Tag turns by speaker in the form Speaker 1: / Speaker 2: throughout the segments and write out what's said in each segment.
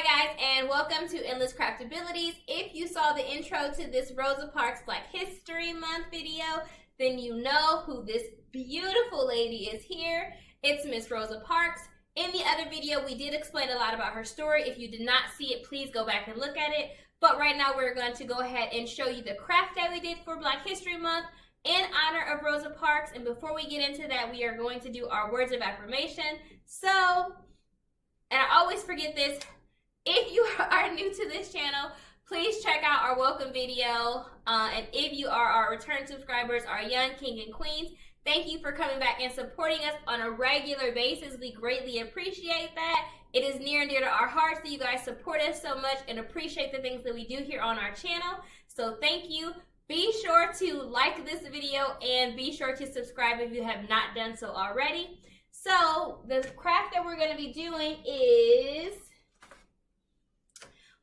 Speaker 1: Hi guys, and welcome to Endless Craftabilities. If you saw the intro to this Rosa Parks Black History Month video, then you know who this beautiful lady is here. It's Miss Rosa Parks. In the other video, we did explain a lot about her story. If you did not see it, please go back and look at it. But right now, we're going to go ahead and show you the craft that we did for Black History Month in honor of Rosa Parks. And before we get into that, we are going to do our words of affirmation. So, and I always forget this, if you are new to this channel, please check out our welcome video. And if you are our return subscribers, our young king and queens, thank you for coming back and supporting us on a regular basis. We greatly appreciate that. It is near and dear to our hearts that you guys support us so much and appreciate the things that we do here on our channel. So thank you. Be sure to like this video and be sure to subscribe if you have not done so already. So the craft that we're going to be doing is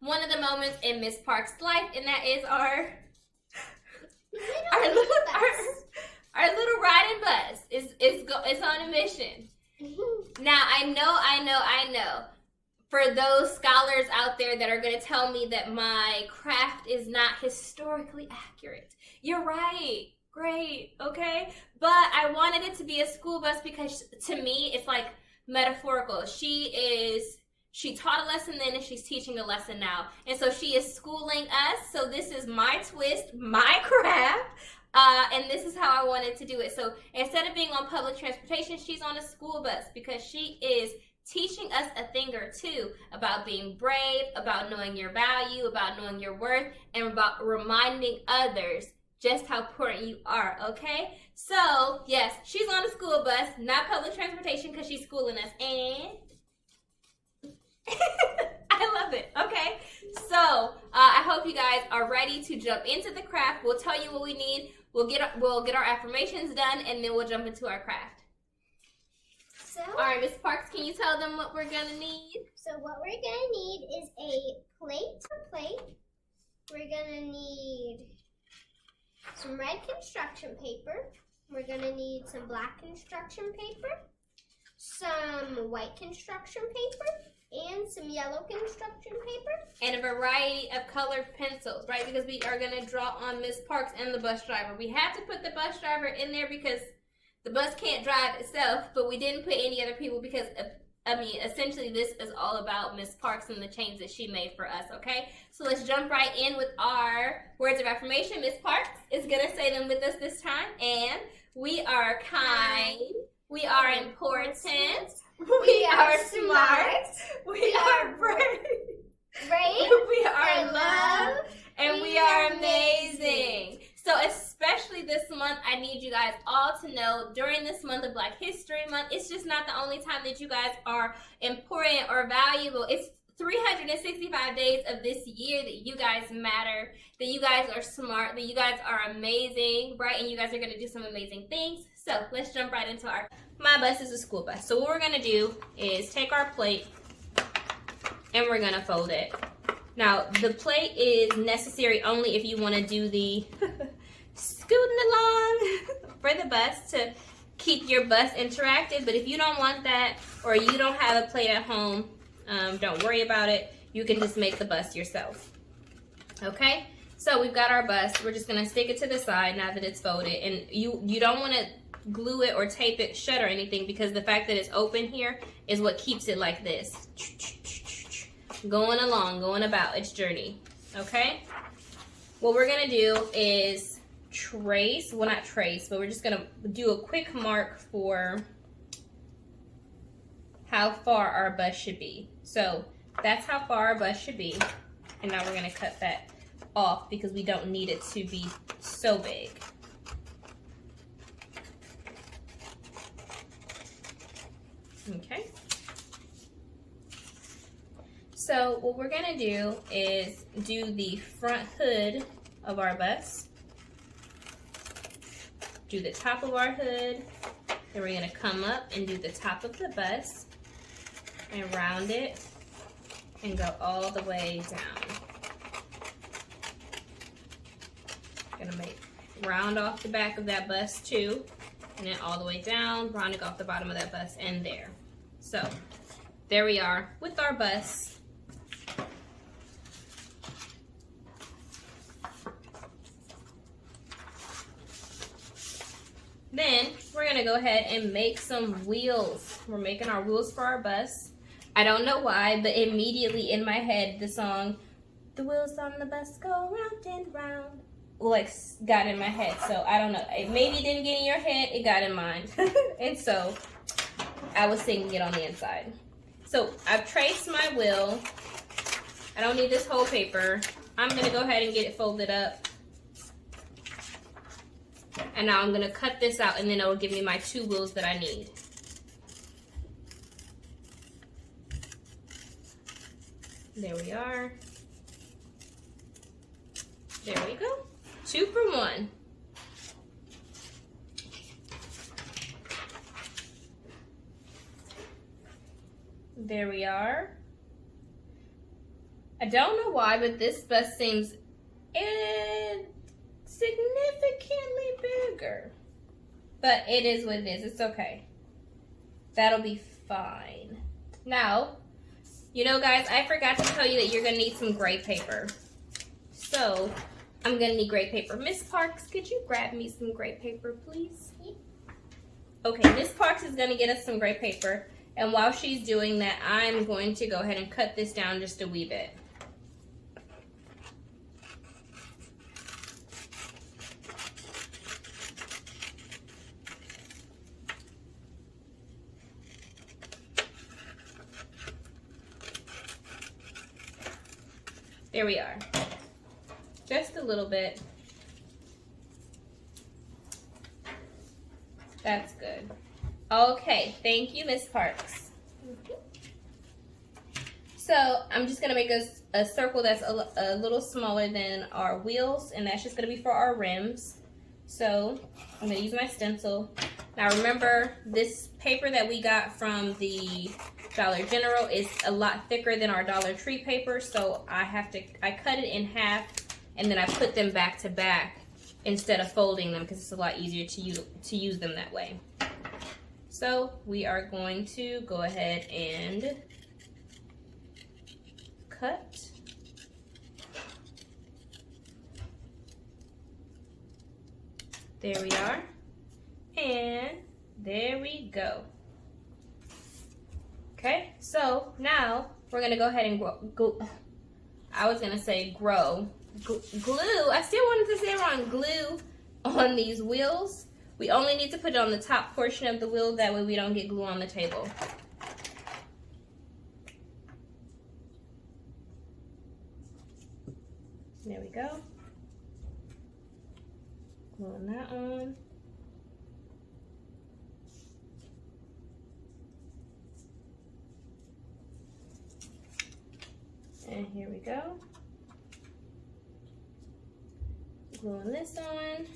Speaker 1: one of the moments in Miss Parks' life, and that is our little riding bus. It's on a mission. Now I know. For those scholars out there that are going to tell me that my craft is not historically accurate, you're right. Great, okay? But I wanted it to be a school bus because to me it's like metaphorical. She taught a lesson then and she's teaching a lesson now. And so she is schooling us. So this is my twist, my craft. And this is how I wanted to do it. So instead of being on public transportation, she's on a school bus because she is teaching us a thing or two about being brave, about knowing your value, about knowing your worth, and about reminding others just how important you are, okay? So, yes, she's on a school bus, not public transportation because she's schooling us, and I love it, okay? So, I hope you guys are ready to jump into the craft. We'll tell you what we need. We'll get our affirmations done, and then we'll jump into our craft.
Speaker 2: So,
Speaker 1: all right, Miss Parks, can you tell them what we're going to need?
Speaker 2: So what we're going to need is a plate. We're going to need some red construction paper. We're going to need some black construction paper, some white construction paper, and some yellow construction paper.
Speaker 1: And a variety of colored pencils, right? Because we are going to draw on Miss Parks and the bus driver. We have to put the bus driver in there because the bus can't drive itself, but we didn't put any other people because, essentially this is all about Miss Parks and the change that she made for us, okay? So let's jump right in with our words of affirmation. Miss Parks is going to say them with us this time. And we are kind. We are important. We are smart. We are brave. We are love. And we are amazing. So especially this month, I need you guys all to know during this month of Black History Month, it's just not the only time that you guys are important or valuable. It's 365 days of this year that you guys matter, that you guys are smart, that you guys are amazing, right? And you guys are going to do some amazing things. So let's jump right into my bus is a school bus. So what we're going to do is take our plate and we're going to fold it. Now, the plate is necessary only if you want to do the scooting along for the bus to keep your bus interactive. But if you don't want that or you don't have a plate at home, don't worry about it. You can just make the bus yourself. Okay? So we've got our bus. We're just going to stick it to the side now that it's folded. And you don't want to glue it or tape it shut or anything because the fact that it's open here is what keeps it like this. Going along, going about its journey, okay? What we're gonna do is trace, well not trace, but we're just gonna do a quick mark for how far our bus should be. So that's how far our bus should be. And now we're gonna cut that off because we don't need it to be so big. Okay. So what we're gonna do is do the front hood of our bus, do the top of our hood, then we're gonna come up and do the top of the bus and round it and go all the way down. Gonna round off the back of that bus too, and then all the way down, rounding off the bottom of that bus and there. So there we are with our bus. Then we're gonna go ahead and make some wheels. We're making our wheels for our bus. I don't know why, but immediately in my head, the song, "The wheels on the bus go round and round," like got in my head. So I don't know. It maybe didn't get in your head, it got in mine. And so I was singing it on the inside. So I've traced my wheel. I don't need this whole paper. I'm gonna go ahead and get it folded up. And now I'm gonna cut this out, and then it will give me my 2 wheels that I need. There we are. There we go. 2 for 1. There we are. I don't know why, but this bus seems significantly bigger. But it is what it is. It's okay. That'll be fine. Now, you know, guys, I forgot to tell you that you're going to need some gray paper. So, I'm going to need gray paper. Miss Parks, could you grab me some gray paper, please? Okay, Miss Parks is going to get us some gray paper. And while she's doing that, I'm going to go ahead and cut this down just a wee bit. There we are. Just a little bit. That's good. Okay, thank you, Miss Parks. So I'm just gonna make a circle that's a little smaller than our wheels, and that's just gonna be for our rims. So I'm gonna use my stencil. Now remember, this paper that we got from the Dollar General is a lot thicker than our Dollar Tree paper, so I cut it in half, and then I put them back to back instead of folding them because it's a lot easier to use them that way. So we are going to go ahead and cut. There we are. And there we go. Okay, so now we're gonna go ahead and grow. I was gonna say grow. Glue, I still wanted to say it wrong. Glue on these wheels. We only need to put it on the top portion of the wheel, that way we don't get glue on the table. There we go. Gluing that on. And here we go. Gluing this on.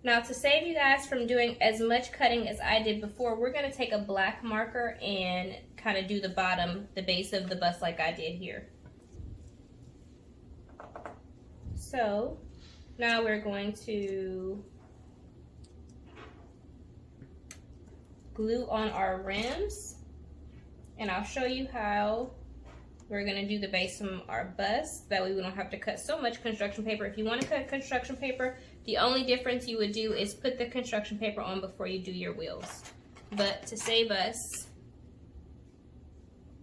Speaker 1: Now, to save you guys from doing as much cutting as I did before, we're going to take a black marker and kind of do the bottom, the base of the bus like I did here. So, now we're going to glue on our rims, and I'll show you how we're going to do the base from our bus. That way we don't have to cut so much construction paper. If you want to cut construction paper, the only difference you would do is put the construction paper on before you do your wheels. But to save us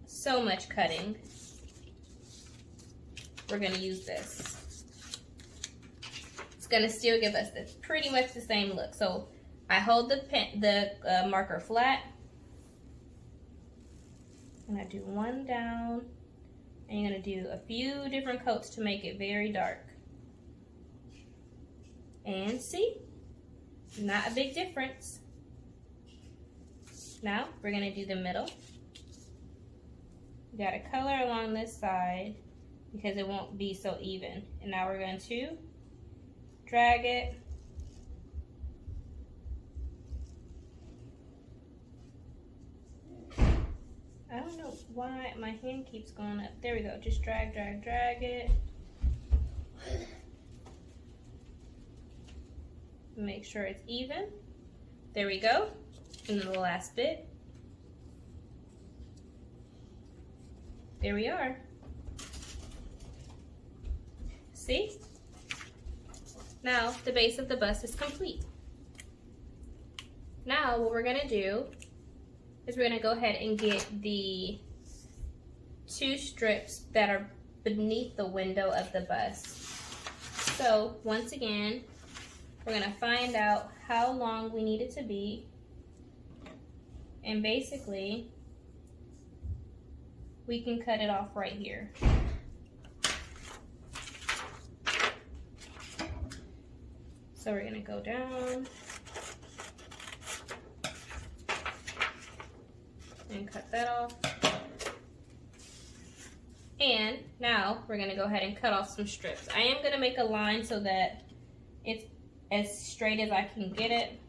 Speaker 1: so much cutting, we're going to use this. It's going to still give us pretty much the same look. So I hold the marker flat, and I do one down, and you're going to do a few different coats to make it very dark. And see, not a big difference. Now we're going to do the middle. You got to color along this side because it won't be so even. And now we're going to drag it. I don't know why my hand keeps going up. There we go. Just drag, drag, drag it. Make sure it's even. There we go. And then the last bit. There we are. See? Now the base of the bus is complete. Now what we're gonna do is we're gonna go ahead and get the 2 strips that are beneath the window of the bus. So once again, we're gonna find out how long we need it to be, and basically we can cut it off right here. So we're gonna go down and cut that off. And now we're gonna go ahead and cut off some strips. I am gonna make a line so that it's as straight as I can get it.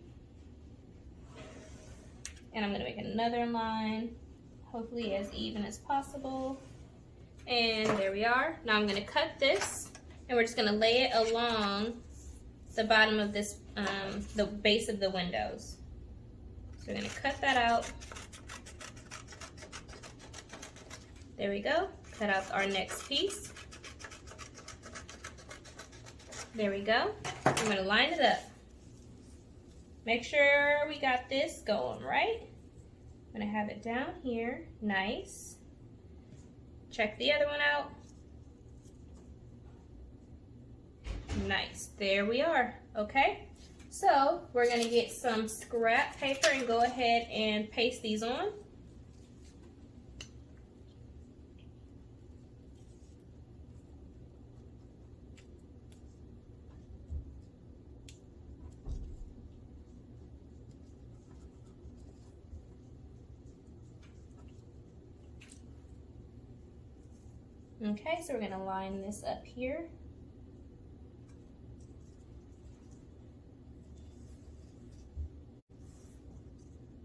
Speaker 1: And I'm gonna make another line, hopefully as even as possible. And there we are. Now I'm gonna cut this, and we're just gonna lay it along the bottom of this, the base of the windows. So we're gonna cut that out. There we go. Cut out our next piece. There we go. I'm gonna line it up. Make sure we got this going right. I'm gonna have it down here, nice. Check the other one out. Nice, there we are, okay? So we're gonna get some scrap paper and go ahead and paste these on. Okay, so we're gonna line this up here.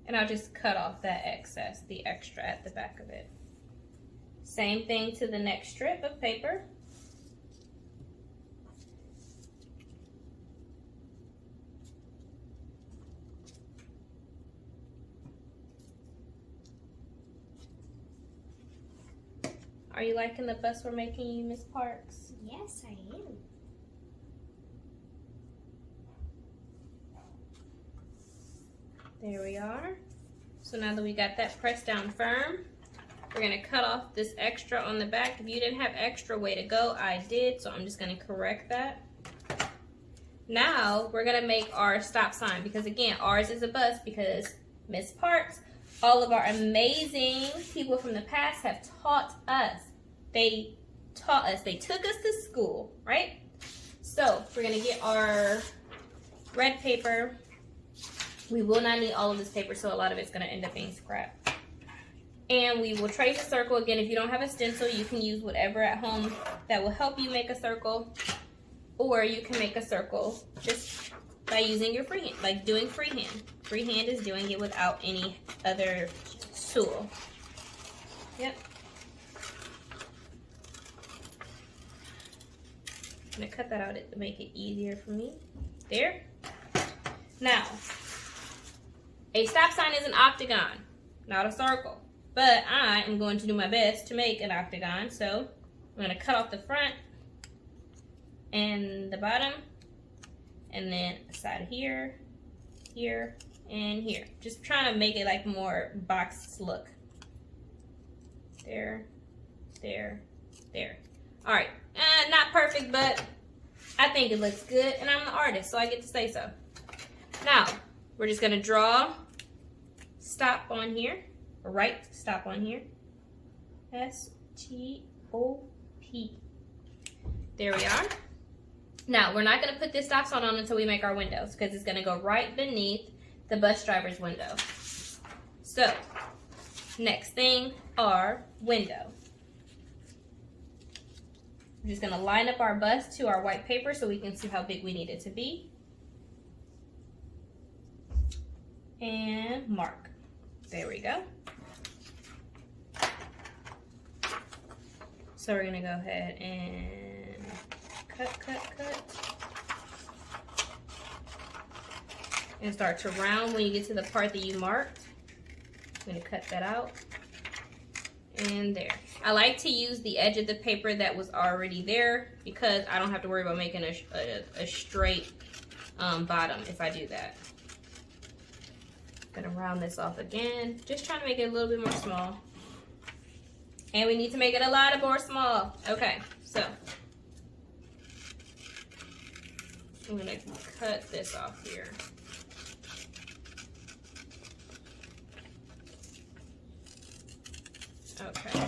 Speaker 1: And I'll just cut off that excess, the extra at the back of it. Same thing to the next strip of paper. Are you liking the bus we're making you, Miss Parks?
Speaker 2: Yes, I am.
Speaker 1: There we are. So now that we got that pressed down firm, we're gonna cut off this extra on the back. If you didn't have extra, way to go, I did, so I'm just gonna correct that. Now we're gonna make our stop sign, because again, ours is a bus because Miss Parks, all of our amazing people from the past have taught us. They taught us, they took us to school, right? So we're gonna get our red paper. We will not need all of this paper, so a lot of it's gonna end up being scrap. And we will trace a circle. Again, if you don't have a stencil, you can use whatever at home that will help you make a circle, or you can make a circle just by using your freehand, like doing freehand. Freehand is doing it without any other tool. Yep. I'm gonna cut that out to make it easier for me. There. Now, a stop sign is an octagon, not a circle. But I am going to do my best to make an octagon. So I'm gonna cut off the front and the bottom, and then the side here, here, and here. Just trying to make it like more boxed look. There, there, there. All right, not perfect, but I think it looks good, and I'm the artist, so I get to say so. Now, we're just gonna draw stop on here, or write stop on here. S-T-O-P. There we are. Now, we're not gonna put this stop sign on until we make our windows, because it's gonna go right beneath the bus driver's window. So, next thing, our window. We're just gonna line up our bus to our white paper so we can see how big we need it to be. And mark. There we go. So we're gonna go ahead and cut. And start to round when you get to the part that you marked. I'm gonna cut that out And there. I like to use the edge of the paper that was already there because I don't have to worry about making a straight bottom if I do that. Gonna round this off again. Just trying to make it a little bit more small. And we need to make it a lot more small. Okay, so I'm gonna cut this off here. Okay.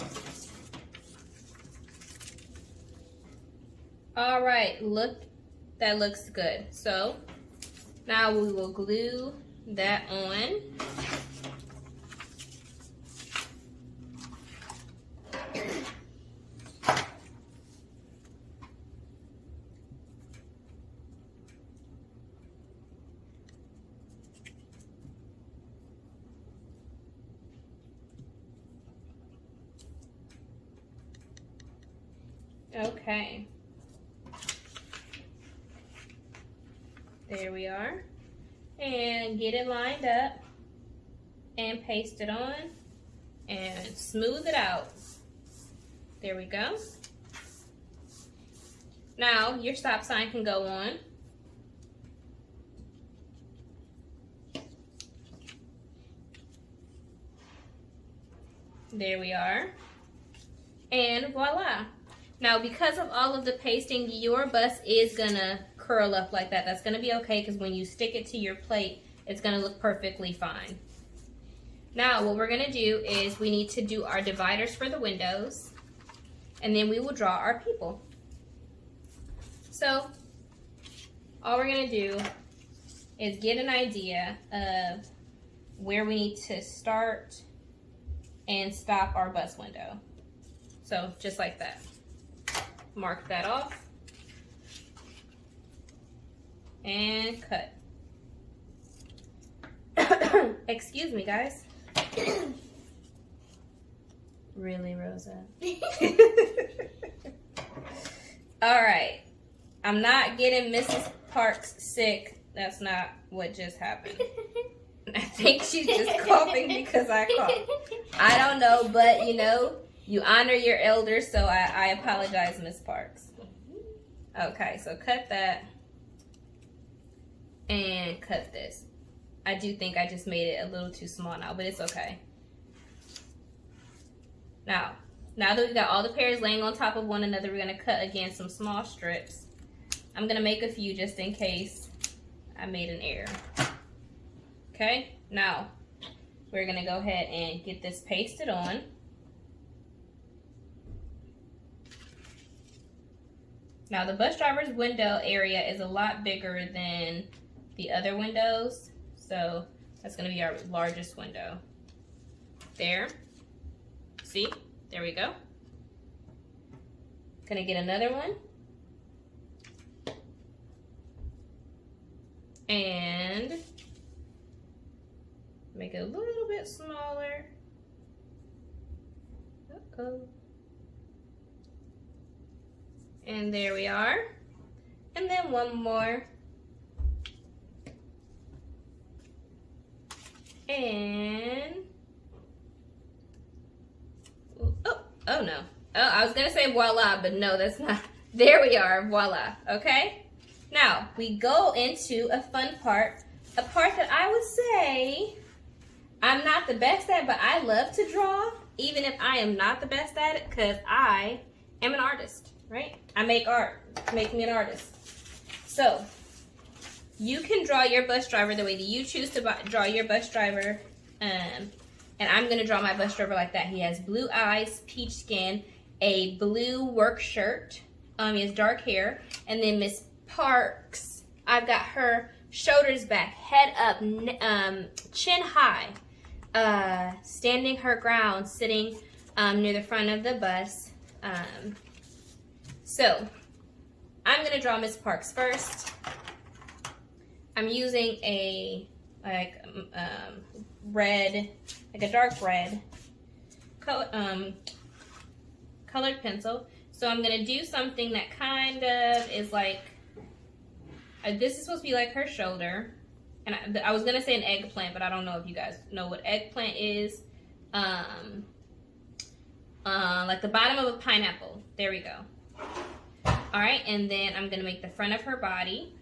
Speaker 1: All right, look, that looks good. So now we will glue that on. Okay. There we are. And get it lined up and paste it on and smooth it out. There we go. Now your stop sign can go on. There we are. And voila. Now, because of all of the pasting, your bus is gonna curl up like that. That's gonna be okay because when you stick it to your plate, it's gonna look perfectly fine. Now, what we're gonna do is we need to do our dividers for the windows, and then we will draw our people. So, all we're gonna do is get an idea of where we need to start and stop our bus window. So, just like that. Mark that off and cut. Excuse me, guys. Really, Rosa? All right. I'm not getting Mrs. Parks sick. That's not what just happened. I think she's just coughing because I coughed. I don't know, but you know, you honor your elders, so I apologize, Miss Parks. Okay, so cut that and cut this. I do think I just made it a little too small now, but it's okay. Now that we've got all the pears laying on top of one another, we're gonna cut again some small strips. I'm gonna make a few just in case I made an error. Okay, now we're gonna go ahead and get this pasted on. Now the bus driver's window area is a lot bigger than the other windows, so that's gonna be our largest window. There, see, there we go. Gonna get another one. And make it a little bit smaller. Uh-oh. And there we are. And then one more. And oh no. Oh, I was gonna say voila, but no, that's not. There we are, voila, okay? Now, we go into a fun part, a part that I would say I'm not the best at, but I love to draw, even if I am not the best at it, because I am an artist, right? I make art. Make me an artist. So, you can draw your bus driver the way that you choose to draw your bus driver. And I'm going to draw my bus driver like that. He has blue eyes, peach skin, a blue work shirt. He has dark hair. And then Miss Parks, I've got her shoulders back, head up, chin high, standing her ground, sitting near the front of the bus. So, I'm going to draw Miss Parks first. I'm using a red, like a dark red colored pencil. So I'm going to do something that kind of is like, this is supposed to be like her shoulder. And I was going to say an eggplant, but I don't know if you guys know what eggplant is. like the bottom of a pineapple. There we go. All right, and then I'm gonna make the front of her body.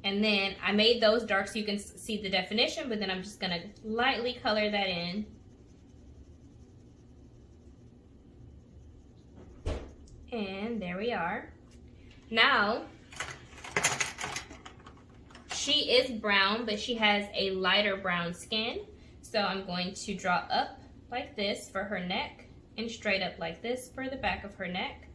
Speaker 1: And then I made those dark so you can see the definition, but then I'm just gonna lightly color that in. And there we are. Now, she is brown, but she has a lighter brown skin. So I'm going to draw up like this for her neck and straight up like this for the back of her neck.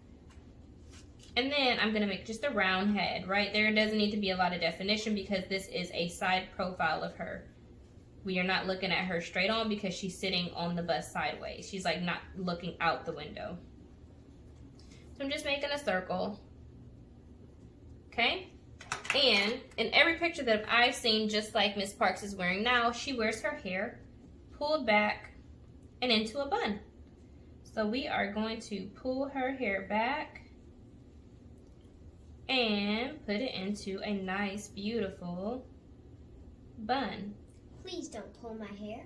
Speaker 1: And then I'm going to make just a round head. Right there doesn't need to be a lot of definition because this is a side profile of her. We are not looking at her straight on because she's sitting on the bus sideways. She's like not looking out the window. So I'm just making a circle. Okay? And in every picture that I've seen, just like Miss Parks is wearing now, she wears her hair pulled back and into a bun. So we are going to pull her hair back and put it into a nice, beautiful bun.
Speaker 2: Please don't pull my hair.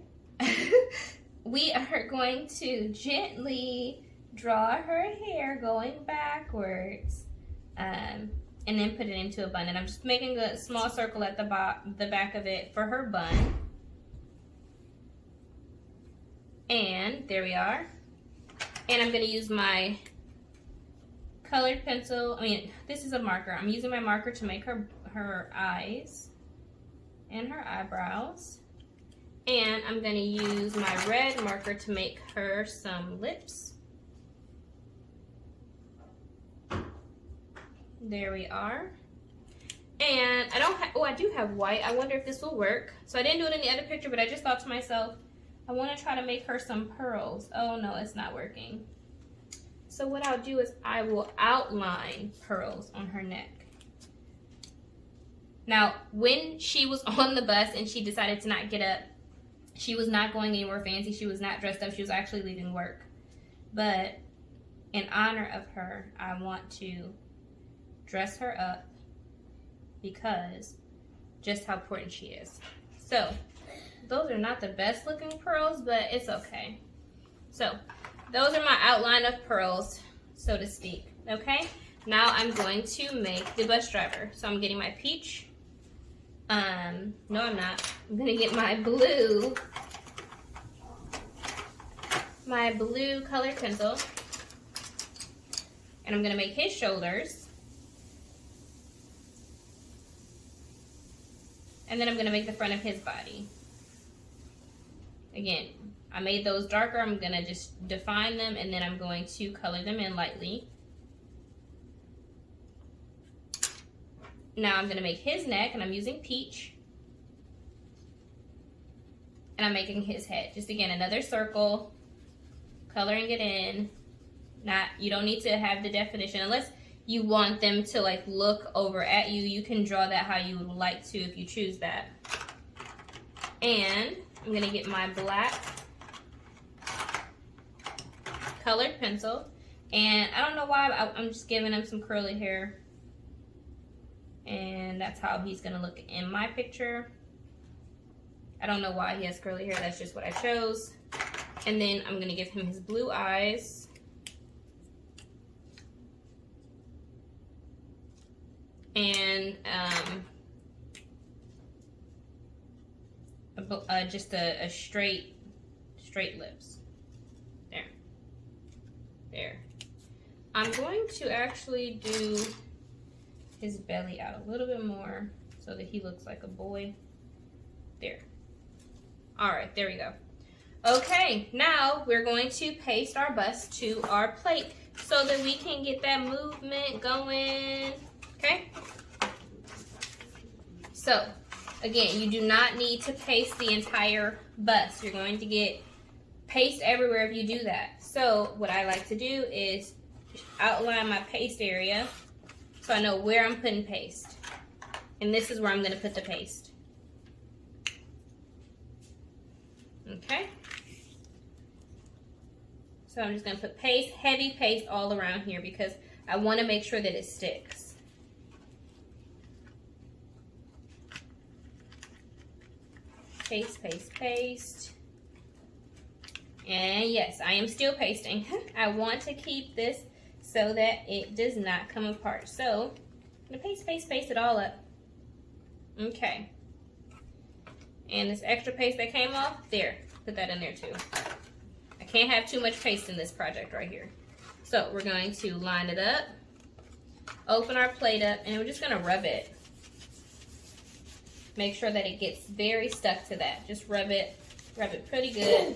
Speaker 1: We are going to gently draw her hair going backwards and then put it into a bun. And I'm just making a small circle at the back of it for her bun. And there we are. And I'm going to use my colored pencil. This is a marker. I'm using my marker to make her eyes and her eyebrows. And I'm going to use my red marker to make her some lips. There we are. And I do have white. I wonder if this will work. So I didn't do it in the other picture, but I just thought to myself, I want to try to make her some pearls. Oh no, it's not working. So what I'll do is I will outline pearls on her neck. Now, when she was on the bus and she decided to not get up, she was not going anywhere fancy. She was not dressed up. She was actually leaving work. But in honor of her, I want to dress her up because just how important she is. So those are not the best looking pearls, but it's okay. So those are my outline of pearls, so to speak. Okay, now I'm going to make the bus driver. So I'm getting my peach. No, I'm not. I'm gonna get my blue colored pencil, and I'm gonna make his shoulders. And then I'm going to make the front of his body. Again, I made those darker. I'm going to just define them, and then I'm going to color them in lightly. Now I'm going to make his neck, and I'm using peach. And I'm making his head. Just again, another circle, coloring it in. You don't need to have the definition unless you want them to like look over at you. You can draw that how you would like to if you choose that. And I'm gonna get my black colored pencil, and I don't know why I'm just giving him some curly hair, and that's how he's gonna look in my picture. I don't know why he has curly hair, that's just what I chose. And then I'm gonna give him his blue eyes. And just a straight lips. There. I'm going to actually do his belly out a little bit more so that he looks like a boy. There. All right, there we go. Okay, now we're going to paste our bus to our plate so that we can get that movement going. Okay, so again, you do not need to paste the entire bus. You're going to get paste everywhere if you do that. So what I like to do is outline my paste area so I know where I'm putting paste. And this is where I'm going to put the paste. Okay. So I'm just going to put paste, heavy paste all around here because I want to make sure that it sticks. Paste, paste, paste. And yes, I am still pasting. I want to keep this so that it does not come apart. So I'm gonna paste it all up. Okay. And this extra paste that came off, there, put that in there too. I can't have too much paste in this project right here. So we're going to line it up, open our plate up, and we're just gonna rub it. Make sure that it gets very stuck to that. Just rub it pretty good.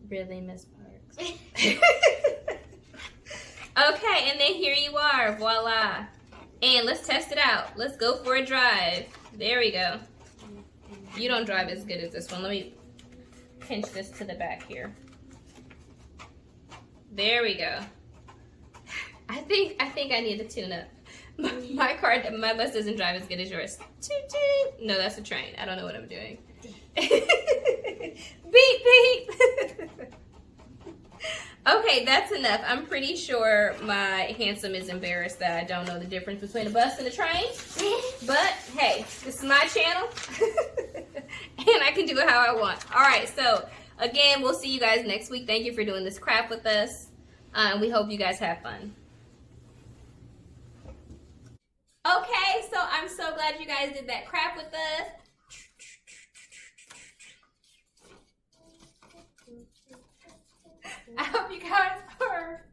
Speaker 1: Really, Miss Parks? Okay, and then here you are, voila. And let's test it out. Let's go for a drive. There we go. You don't drive as good as this one. Let me pinch this to the back here. There we go. I think I need to tune up. My bus doesn't drive as good as yours. Toot toot. No, that's a train. I don't know what I'm doing. Beep beep. Okay, that's enough. I'm pretty sure my handsome is embarrassed that I don't know the difference between a bus and a train. But hey, this is my channel, and I can do it how I want. All right, so again, we'll see you guys next week. Thank you for doing this craft with us, and we hope you guys have fun. Okay, so I'm so glad you guys did that craft with us. I hope you guys are.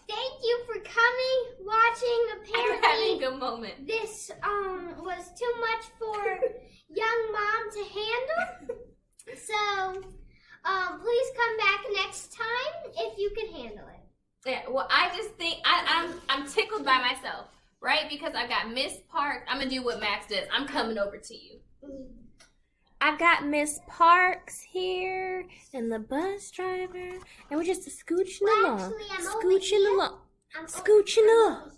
Speaker 2: Thank you for coming, watching.
Speaker 1: I'm having a moment.
Speaker 2: This was too much for young mom to handle. So please come back next time if you can handle it.
Speaker 1: Yeah, well, I just think I'm tickled by myself, right? Because I got Miss Parks. I'm gonna do what Max does. I'm coming over to you. I've got Miss Parks here and the bus driver, and we're just scooching along. Scooching along.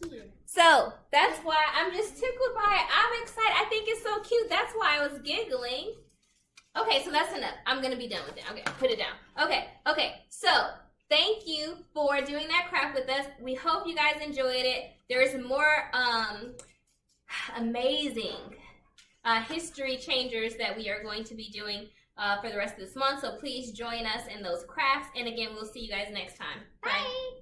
Speaker 1: So that's why I'm just tickled by it. I'm excited. I think it's so cute. That's why I was giggling. Okay, so that's enough. I'm gonna be done with it. Okay, put it down. Okay. So thank you for doing that craft with us. We hope you guys enjoyed it. There is more amazing history changers that we are going to be doing for the rest of this month. So please join us in those crafts. And again, we'll see you guys next time. Bye.